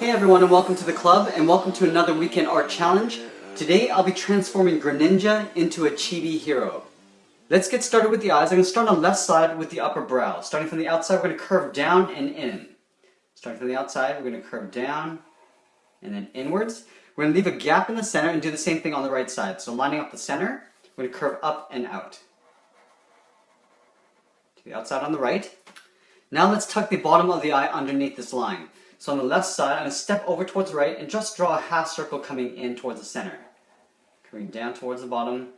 Hey everyone, and welcome to the club, and welcome to another weekend art challenge. Today I'll be transforming Greninja into a Chibi hero. Let's get started with the eyes. I'm going to start on the left side with the upper brow. Starting from the outside, we're going to curve down and in. Starting from the outside, we're going to curve down and then inwards. We're going to leave a gap in the center and do the same thing on the right side. So lining up the center, we're going to curve up and out. To the outside on the right. Now let's tuck the bottom of the eye underneath this line. So on the left side, I'm going to step over towards the right and just draw a half circle coming in towards the center. Coming down towards the bottom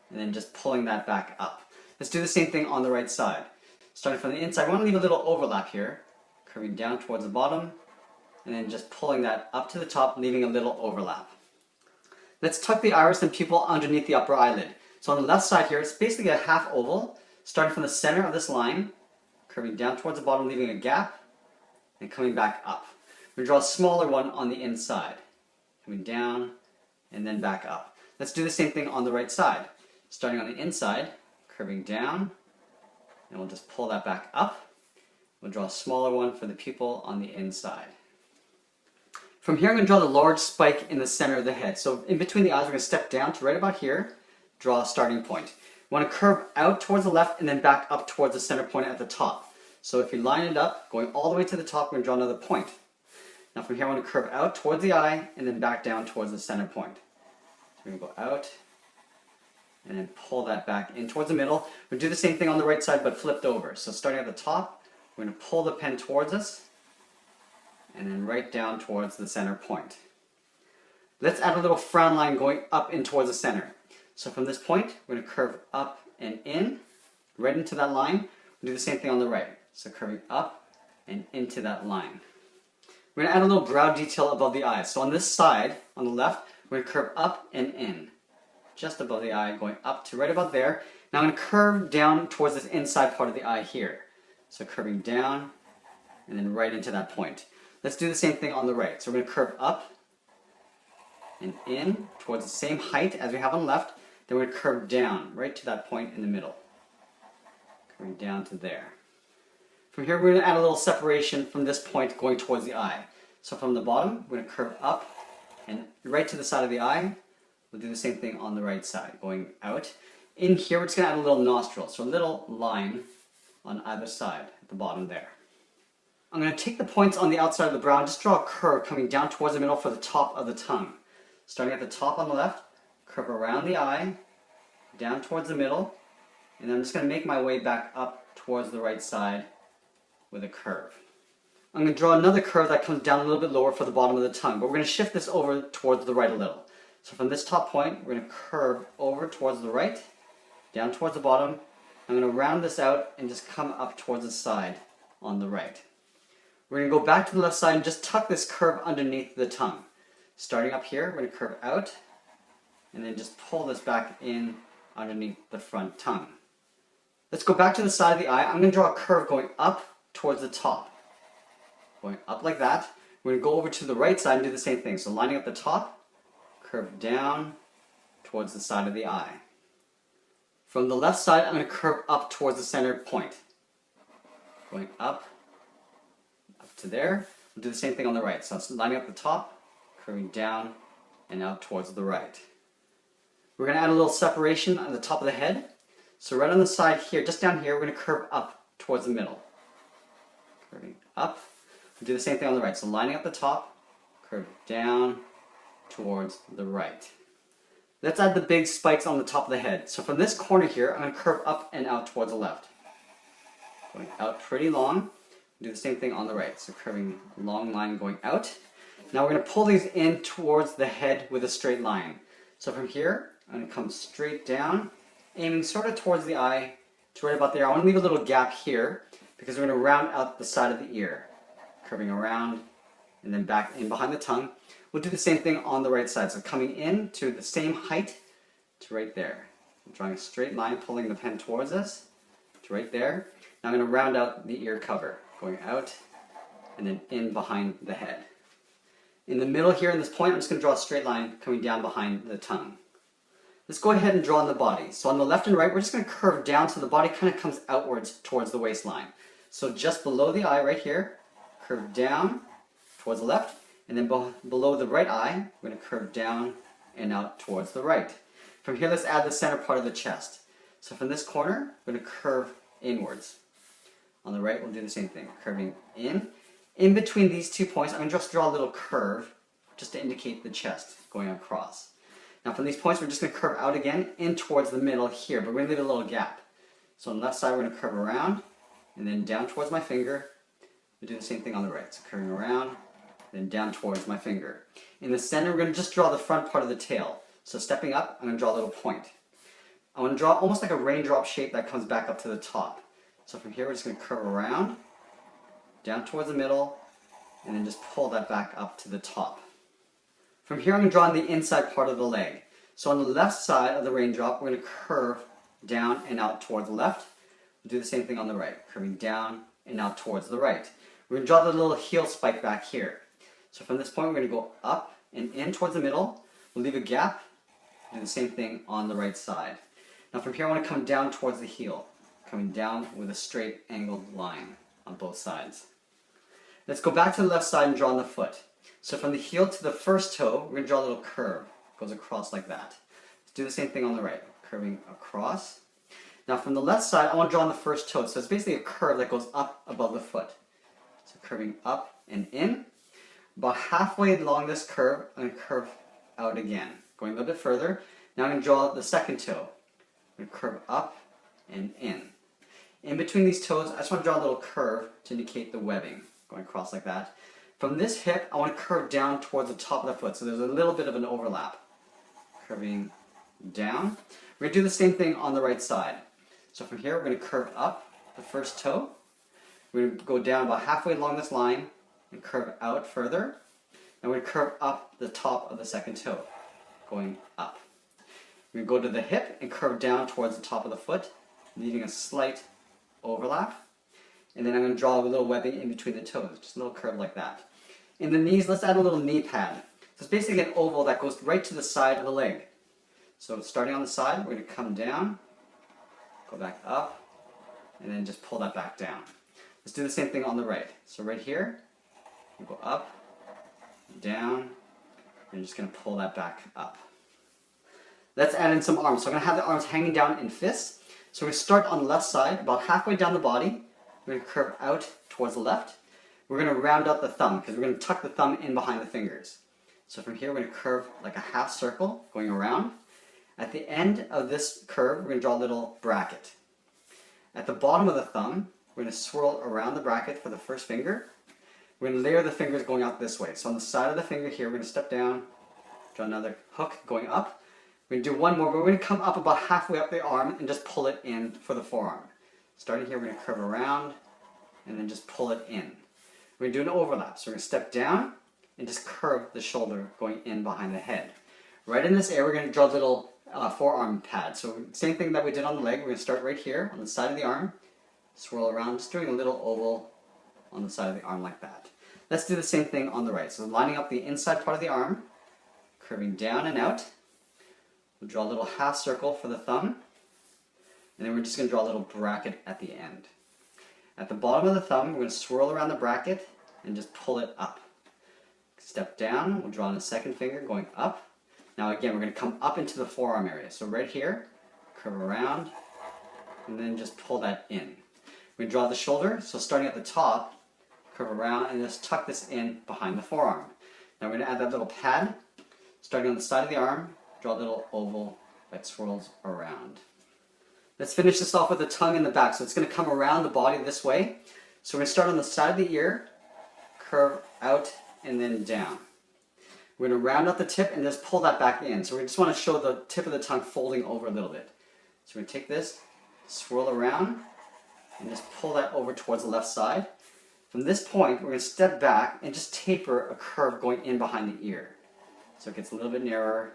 and then just pulling that back up. Let's do the same thing on the right side. Starting from the inside, we want to leave a little overlap here. Curving down towards the bottom and then just pulling that up to the top, leaving a little overlap. Let's tuck the iris and pupil underneath the upper eyelid. So on the left side here, it's basically a half oval, starting from the center of this line, curving down towards the bottom, leaving a gap, and coming back up. We're going to draw a smaller one on the inside, coming down and then back up. Let's do the same thing on the right side. Starting on the inside, curving down, and we'll just pull that back up. We'll draw a smaller one for the pupil on the inside. From here, I'm going to draw the large spike in the center of the head. So in between the eyes, we're going to step down to right about here, draw a starting point. We want to curve out towards the left and then back up towards the center point at the top. So if you line it up, going all the way to the top, we're going to draw another point. Now from here, I want to curve out towards the eye and then back down towards the center point. So we're going to go out and then pull that back in towards the middle. We'll do the same thing on the right side, but flipped over. So starting at the top, we're going to pull the pen towards us and then right down towards the center point. Let's add a little frown line going up in towards the center. So from this point, we're going to curve up and in, right into that line. We'll do the same thing on the right. So curving up and into that line. We're going to add a little brow detail above the eye. So on this side, on the left, we're going to curve up and in. Just above the eye, going up to right about there. Now I'm going to curve down towards this inside part of the eye here. So curving down and then right into that point. Let's do the same thing on the right. So we're going to curve up and in towards the same height as we have on the left. Then we're going to curve down right to that point in the middle. Curving down to there. From here, we're going to add a little separation from this point going towards the eye. So from the bottom, we're going to curve up and right to the side of the eye. We'll do the same thing on the right side, going out. In here, we're just going to add a little nostril, so a little line on either side at the bottom there. I'm going to take the points on the outside of the brow and just draw a curve coming down towards the middle for the top of the tongue. Starting at the top on the left, curve around the eye, down towards the middle, and then I'm just going to make my way back up towards the right side with a curve. I'm going to draw another curve that comes down a little bit lower for the bottom of the tongue, but we're going to shift this over towards the right a little. So from this top point, we're going to curve over towards the right, down towards the bottom. I'm going to round this out and just come up towards the side on the right. We're going to go back to the left side and just tuck this curve underneath the tongue. Starting up here, we're going to curve out and then just pull this back in underneath the front tongue. Let's go back to the side of the eye. I'm going to draw a curve going up towards the top. Going up like that. We're going to go over to the right side and do the same thing. So lining up the top, curve down towards the side of the eye. From the left side, I'm going to curve up towards the center point. Going up to there. We'll do the same thing on the right. So lining up the top, curving down and out towards the right. We're going to add a little separation on the top of the head. So right on the side here, just down here, we're going to curve up towards the middle. Curving up. We'll do the same thing on the right. So lining up the top, curve down towards the right. Let's add the big spikes on the top of the head. So from this corner here, I'm going to curve up and out towards the left. Going out pretty long. Do the same thing on the right. So curving long line going out. Now we're going to pull these in towards the head with a straight line. So from here, I'm going to come straight down, aiming sort of towards the eye to right about there. I want to leave a little gap here because we're going to round out the side of the ear. Curving around and then back in behind the tongue. We'll do the same thing on the right side. So coming in to the same height to right there. I'm drawing a straight line, pulling the pen towards us to right there. Now I'm going to round out the ear cover. Going out and then in behind the head. In the middle here in this point, I'm just going to draw a straight line coming down behind the tongue. Let's go ahead and draw on the body. So on the left and right, we're just going to curve down so the body kind of comes outwards towards the waistline. So just below the eye right here, curve down towards the left, And then below the right eye, we're going to curve down and out towards the right. From here, let's add the center part of the chest. So from this corner, we're going to curve inwards. On the right, we'll do the same thing, curving in. In between these 2 points, I'm going to just draw a little curve just to indicate the chest going across. Now from these points, we're just going to curve out again in towards the middle here, but we're going to leave a little gap. So on the left side, we're going to curve around and then down towards my finger. We do the same thing on the right. So curving around, then down towards my finger. In the center, we're going to just draw the front part of the tail. So stepping up, I'm going to draw a little point. I want to draw almost like a raindrop shape that comes back up to the top. So from here, we're just going to curve around, down towards the middle, and then just pull that back up to the top. From here, I'm going to draw on the inside part of the leg. So on the left side of the raindrop, we're going to curve down and out towards the left. We'll do the same thing on the right, curving down and out towards the right. We're going to draw the little heel spike back here. So from this point, we're going to go up and in towards the middle. We'll leave a gap. Do the same thing on the right side. Now from here, I want to come down towards the heel, coming down with a straight angled line on both sides. Let's go back to the left side and draw on the foot. So from the heel to the first toe, we're going to draw a little curve. It goes across like that. Let's do the same thing on the right, curving across. Now from the left side, I want to draw on the first toe. So it's basically a curve that goes up above the foot. So curving up and in. About halfway along this curve, I'm going to curve out again. Going a little bit further. Now I'm going to draw the second toe. I'm going to curve up and in. In between these toes, I just want to draw a little curve to indicate the webbing. Going across like that. From this hip, I want to curve down towards the top of the foot. So there's a little bit of an overlap. Curving down. We're going to do the same thing on the right side. So from here, we're going to curve up the first toe. We're going to go down about halfway along this line and curve out further. And we're going to curve up the top of the second toe, going up. We're going to go to the hip and curve down towards the top of the foot, leaving a slight overlap. And then I'm going to draw a little webbing in between the toes, just a little curve like that. In the knees, let's add a little knee pad. So it's basically an oval that goes right to the side of the leg. So starting on the side, we're going to come down, go back up, and then just pull that back down. Let's do the same thing on the right. So right here, we go up, down, and just going to pull that back up. Let's add in some arms. So I'm going to have the arms hanging down in fists. So we're going to start on the left side, about halfway down the body. We're going to curve out towards the left. We're going to round out the thumb, because we're going to tuck the thumb in behind the fingers. So from here, we're going to curve like a half circle, going around. At the end of this curve, we're going to draw a little bracket. At the bottom of the thumb, we're going to swirl around the bracket for the first finger. We're going to layer the fingers going out this way. So on the side of the finger here, we're going to step down, draw another hook going up. We're going to do one more, but we're going to come up about halfway up the arm and just pull it in for the forearm. Starting here, we're going to curve around and then just pull it in. We're going to do an overlap. So we're going to step down and just curve the shoulder going in behind the head. Right in this area, we're going to draw a little forearm pad. So same thing that we did on the leg. We're going to start right here on the side of the arm, swirl around, just doing a little oval on the side of the arm like that. Let's do the same thing on the right. So lining up the inside part of the arm, curving down and out. We'll draw a little half circle for the thumb, and then we're just going to draw a little bracket at the end. At the bottom of the thumb, we're going to swirl around the bracket and just pull it up. Step down, we'll draw on the second finger going up. Now again, we're going to come up into the forearm area. So right here, curve around, and then just pull that in. We're going to draw the shoulder, so starting at the top, curve around, and just tuck this in behind the forearm. Now we're going to add that little pad, starting on the side of the arm, draw a little oval that swirls around. Let's finish this off with the tongue in the back. So it's going to come around the body this way. So we're going to start on the side of the ear, curve out, and then down. We're going to round out the tip and just pull that back in. So we just want to show the tip of the tongue folding over a little bit. So we're going to take this, swirl around, and just pull that over towards the left side. From this point, we're going to step back and just taper a curve going in behind the ear. So it gets a little bit narrower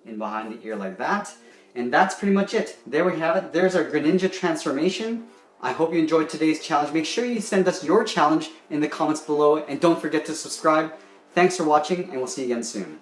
in behind the ear like that. And that's pretty much it. There we have it. There's our Greninja transformation. I hope you enjoyed today's challenge. Make sure you send us your challenge in the comments below, and don't forget to subscribe. Thanks for watching, and we'll see you again soon.